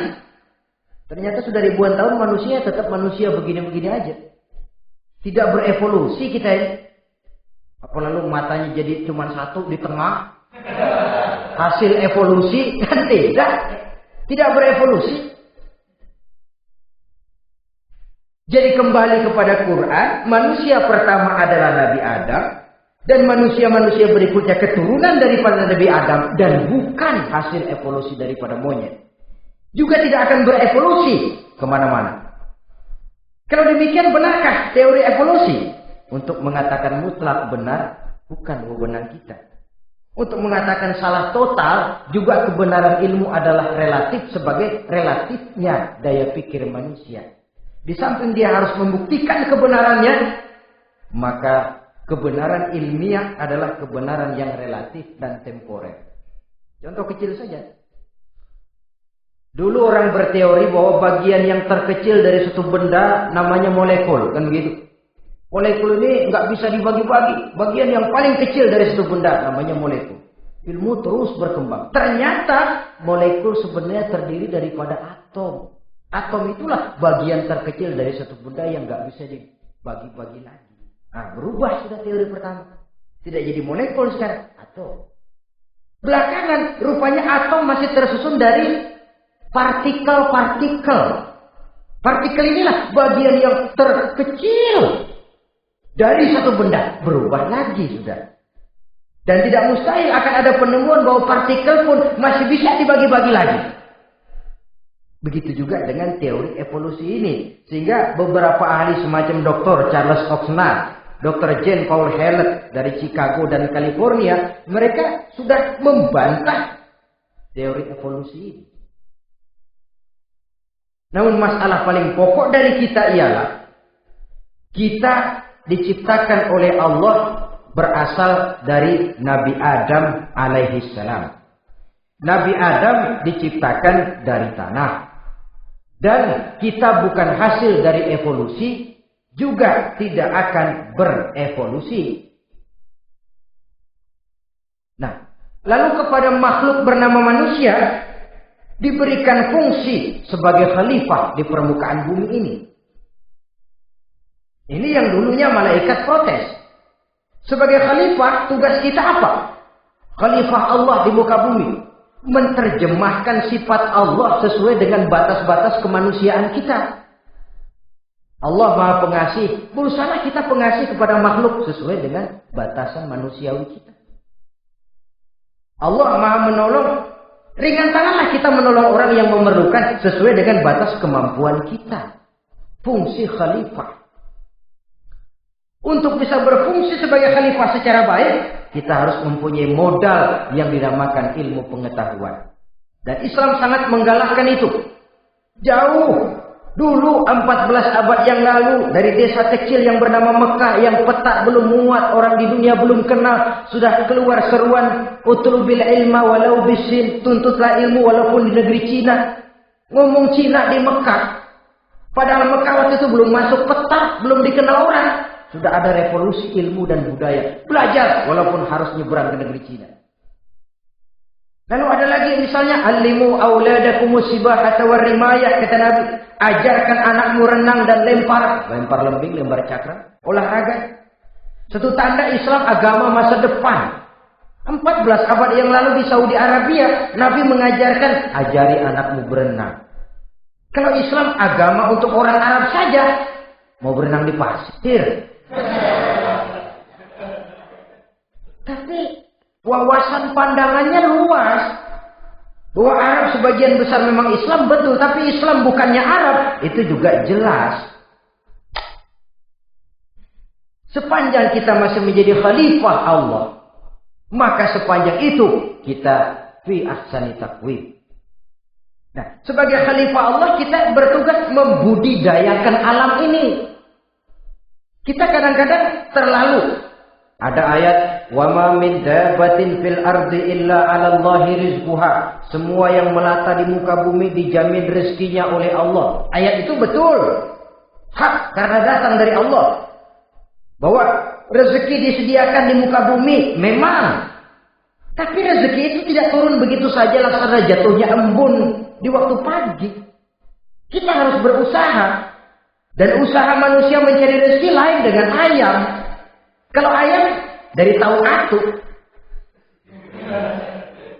S1: Ternyata sudah ribuan tahun manusia tetap manusia begini-begini aja. Tidak berevolusi kita ini. Apa lalu matanya jadi cuma satu di tengah? Hasil evolusi? Kan tidak. Tidak berevolusi. Jadi kembali kepada Quran, manusia pertama adalah Nabi Adam. Dan manusia-manusia berikutnya keturunan daripada Nabi Adam. Dan bukan hasil evolusi daripada monyet. Juga tidak akan berevolusi kemana-mana. Kalau demikian benarkah teori evolusi? Untuk mengatakan mutlak benar, bukan wewenang kita. Untuk mengatakan salah total, juga kebenaran ilmu adalah relatif sebagai relatifnya daya pikir manusia. Di samping dia harus membuktikan kebenarannya, maka kebenaran ilmiah adalah kebenaran yang relatif dan temporer. Contoh kecil saja. Dulu orang berteori bahwa bagian yang terkecil dari suatu benda namanya molekul, kan begitu? Molekul ini nggak bisa dibagi-bagi. Bagian yang paling kecil dari suatu benda namanya molekul. Ilmu terus berkembang. Ternyata molekul sebenarnya terdiri daripada atom. Atom itulah bagian terkecil dari suatu benda yang nggak bisa dibagi-bagi lagi. Nah, berubah sudah teori pertama. Tidak jadi molekul sekarang, atom. Belakangan rupanya atom masih tersusun dari partikel-partikel. Partikel inilah bagian yang terkecil dari satu benda. Berubah lagi sudah. Dan tidak mustahil akan ada penemuan bahwa partikel pun masih bisa dibagi-bagi lagi. Begitu juga dengan teori evolusi ini. Sehingga beberapa ahli semacam Dr. Charles Oxnard, Dr. Jane Paul Hallett dari Chicago dan California, mereka sudah membantah teori evolusi ini. Namun masalah paling pokok dari kita ialah kita diciptakan oleh Allah berasal dari Nabi Adam alaihi salam. Nabi Adam diciptakan dari tanah. Dan kita bukan hasil dari evolusi, juga tidak akan berevolusi. Nah, lalu kepada makhluk bernama manusia diberikan fungsi sebagai khalifah di permukaan bumi ini. Ini yang dulunya malaikat protes. Sebagai khalifah, tugas kita apa? Khalifah Allah di muka bumi. Menerjemahkan sifat Allah sesuai dengan batas-batas kemanusiaan kita. Allah Maha Pengasih. Berusaha kita pengasih kepada makhluk sesuai dengan batasan manusiawi kita. Allah Maha Menolong. Ringan tanganlah kita menolong orang yang memerlukan sesuai dengan batas kemampuan kita. Fungsi khalifah. Untuk bisa berfungsi sebagai khalifah secara baik, kita harus mempunyai modal yang dinamakan ilmu pengetahuan. Dan Islam sangat menggalakkan itu. Jauh dulu 14 abad yang lalu, dari desa kecil yang bernama Mekah yang peta belum muat, orang di dunia belum kenal, sudah keluar seruan utlubil ilma walau bisin, tuntutlah ilmu walaupun di negeri Cina. Ngomong Cina di Mekah, padahal Mekah waktu itu belum masuk peta, belum dikenal orang. Sudah ada revolusi ilmu dan budaya. Belajar walaupun harus nyebrang ke negeri Cina. Lalu ada lagi misalnya, alimu auladakumus sibahata warrimayah, kata Nabi. Ajarkan anakmu renang dan lempar lembing, lempar cakra, olahraga. Satu tanda Islam agama masa depan. 14 abad yang lalu di Saudi Arabia, Nabi mengajarkan, ajari anakmu berenang. Kalau Islam agama untuk orang Arab saja, mau berenang di pasir. Tapi wawasan pandangannya luas. Bahwa Arab sebagian besar memang Islam, betul. Tapi Islam bukannya Arab, itu juga jelas. Sepanjang kita masih menjadi khalifah Allah, maka sepanjang itu kita fi ahsani taqwim. Nah, sebagai khalifah Allah kita bertugas membudidayakan alam ini. Kita kadang-kadang terlalu. Ada ayat, wa ma min dabbatin fil ardi illa 'ala Allahi rizquha. Semua yang melata di muka bumi dijamin rezekinya oleh Allah. Ayat itu betul. Hak karena datang dari Allah. Bahwa rezeki disediakan di muka bumi memang. Tapi rezeki itu tidak turun begitu saja laksana jatuhnya embun di waktu pagi. Kita harus berusaha. Dan usaha manusia mencari rezeki lain dengan ayam. Kalau ayam dari tahu atu.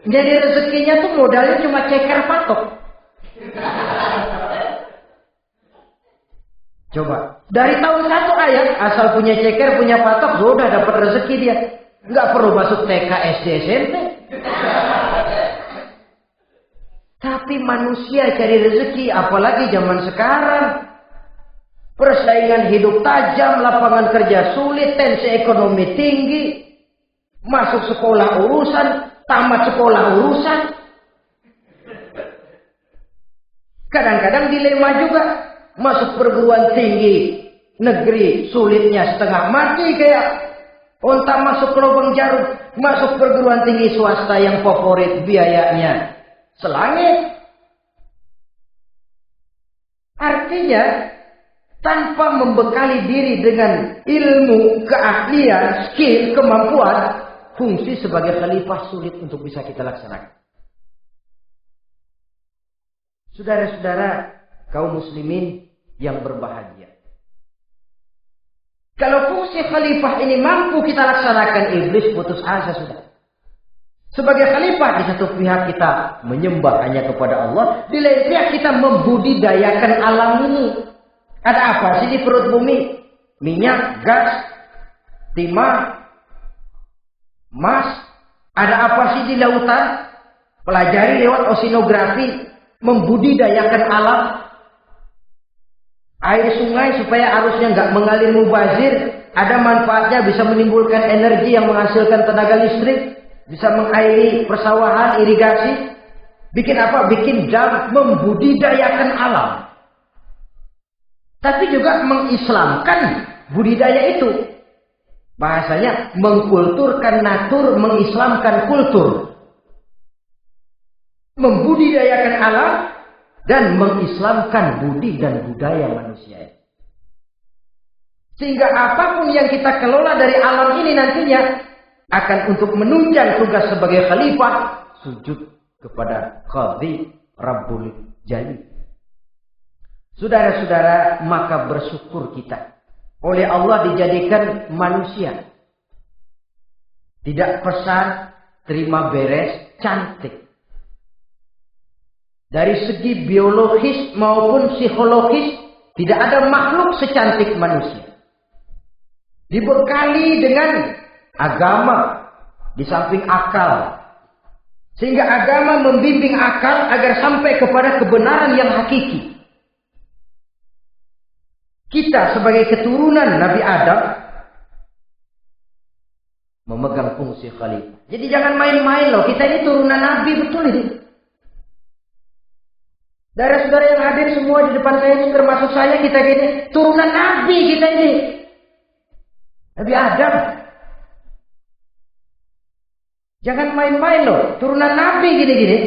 S1: Jadi rezekinya tuh modalnya cuma ceker patok. Coba. Dari tahun 1 ayam asal punya ceker, punya patok, sudah dapat rezeki dia. Nggak perlu masuk TK, SD, SMP. Tapi manusia cari rezeki, apalagi zaman sekarang. Persaingan hidup tajam, lapangan kerja sulit, tensi ekonomi tinggi. Masuk sekolah urusan, tamat sekolah urusan. Kadang-kadang dilema juga. Masuk perguruan tinggi negeri sulitnya setengah mati kayak onta masuk ke lubang jarum. Masuk perguruan tinggi swasta yang favorit biayanya selangit. Artinya tanpa membekali diri dengan ilmu, keahlian, skill, kemampuan, fungsi sebagai khalifah sulit untuk bisa kita laksanakan. Saudara-saudara kaum muslimin yang berbahagia. Kalau fungsi khalifah ini mampu kita laksanakan, iblis putus asa sudah. Sebagai khalifah di satu pihak kita menyembah hanya kepada Allah, di lain pihak kita membudidayakan alam ini. Ada apa sih di perut bumi? Minyak, gas, timah, emas. Ada apa sih di lautan? Pelajari lewat oceanografi, membudidayakan alam. Air sungai supaya arusnya nggak mengalir mubazir. Ada manfaatnya, bisa menimbulkan energi yang menghasilkan tenaga listrik. Bisa mengairi persawahan, irigasi. Bikin apa? Bikin dam, membudidayakan alam. Tapi juga mengislamkan budidaya itu. Bahasanya mengkulturkan natur, mengislamkan kultur. Membudidayakan alam dan mengislamkan budi dan budaya manusia. Sehingga apapun yang kita kelola dari alam ini nantinya akan untuk menunjang tugas sebagai khalifah, sujud kepada Qadhi Rabbul Jali. Saudara-saudara, maka bersyukur kita oleh Allah dijadikan manusia. Tidak pesan, terima beres, cantik. Dari segi biologis maupun psikologis, tidak ada makhluk secantik manusia. Dibekali dengan agama di samping akal. Sehingga agama membimbing akal agar sampai kepada kebenaran yang hakiki. Kita sebagai keturunan Nabi Adam memegang fungsi khalifah. Jadi jangan main-main loh, kita ini turunan Nabi, betul ini. Saudara-saudara yang hadir semua di depan saya ini, termasuk saya, kita gini, turunan Nabi kita ini. Nabi Adam. Jangan main-main loh, turunan Nabi gini-gini.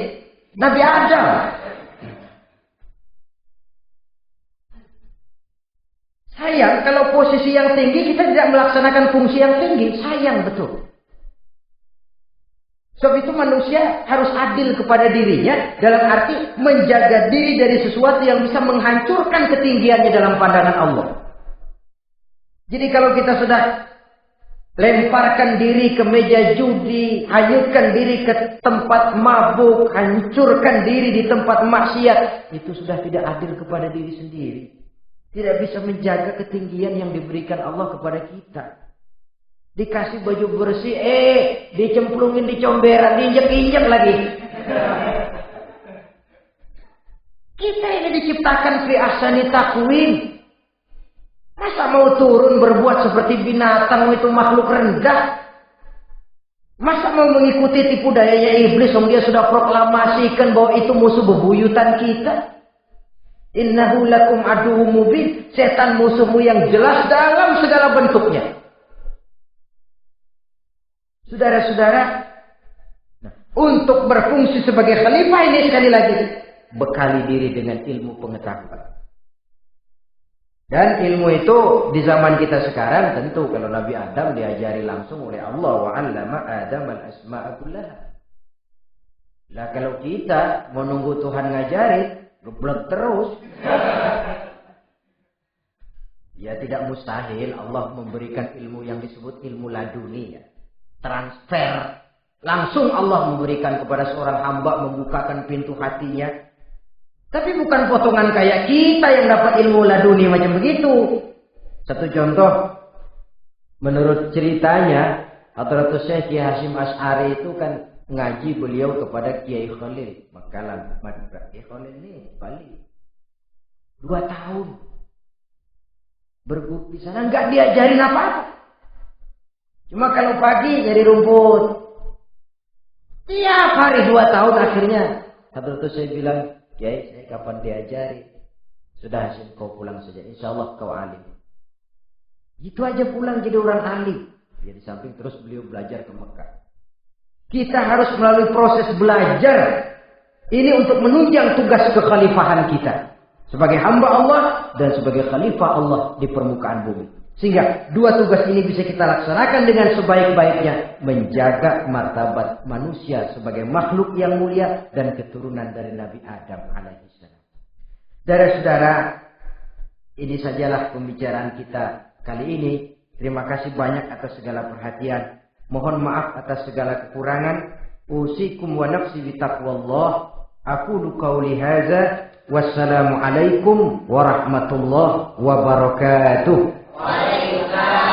S1: Nabi Adam. Sayang kalau posisi yang tinggi kita tidak melaksanakan fungsi yang tinggi. Sayang betul. Sebab itu manusia harus adil kepada dirinya dalam arti menjaga diri dari sesuatu yang bisa menghancurkan ketinggiannya dalam pandangan Allah. Jadi kalau kita sudah lemparkan diri ke meja judi, hanyutkan diri ke tempat mabuk, hancurkan diri di tempat maksiat, itu sudah tidak adil kepada diri sendiri. Tidak bisa menjaga ketinggian yang diberikan Allah kepada kita. Dikasih baju bersih, dicemplungin di comberan, diinjek-injek lagi. Kita ini diciptakan fi ahsani taqwim. Masa mau turun berbuat seperti binatang, itu makhluk rendah? Masa mau mengikuti tipu dayanya iblis, dia sudah proklamasikan bahwa itu musuh bebuyutan kita? Innahu lakum aduwwum mubin. Setan musuhmu yang jelas dalam segala bentuknya. Saudara-saudara, untuk berfungsi sebagai khalifah ini sekali lagi, bekali diri dengan ilmu pengetahuan. Dan ilmu itu di zaman kita sekarang tentu kalau Nabi Adam diajari langsung oleh Allah wa 'allama Adam al-asma'a kullaha. Lah kalau kita mau nunggu Tuhan ngajarin, geblek terus. Ya tidak mustahil Allah memberikan ilmu yang disebut ilmu laduni ya. Transfer. Langsung Allah memberikan kepada seorang hamba, membukakan pintu hatinya. Tapi bukan potongan kayak kita yang dapat ilmu laduni macam begitu. Satu contoh, menurut ceritanya, Hadratus Syekh Kiai Hasyim Asy'ari itu kan ngaji beliau kepada Kiai Khalil. Makalan Kiai Khalil ini Bali. 2 tahun. Berguru di sana enggak diajarin apa-apa. Cuma kalau pagi jadi rumput. Tiap hari 2 tahun akhirnya Hadratus Syekh bilang, Kiai, saya kapan diajari? Sudah Hasyim, kau pulang saja. Insyaallah kau alim. Itu aja pulang jadi orang alim. Ya di samping terus beliau belajar ke Mekah. Kita harus melalui proses belajar. Ini untuk menunjang tugas kekhalifahan kita. Sebagai hamba Allah dan sebagai khalifah Allah di permukaan bumi. Sehingga 2 tugas ini bisa kita laksanakan dengan sebaik-baiknya. Menjaga martabat manusia sebagai makhluk yang mulia dan keturunan dari Nabi Adam alaihissalam. Saudara-saudara, ini sajalah pembicaraan kita kali ini. Terima kasih banyak atas segala perhatian. Mohon maaf atas segala kekurangan. Usikum wa nafsi bitaqwallah. Aqulu qauli hadza. Wassalamualaikum warahmatullahi wabarakatuh.
S2: Waalaikumsalam.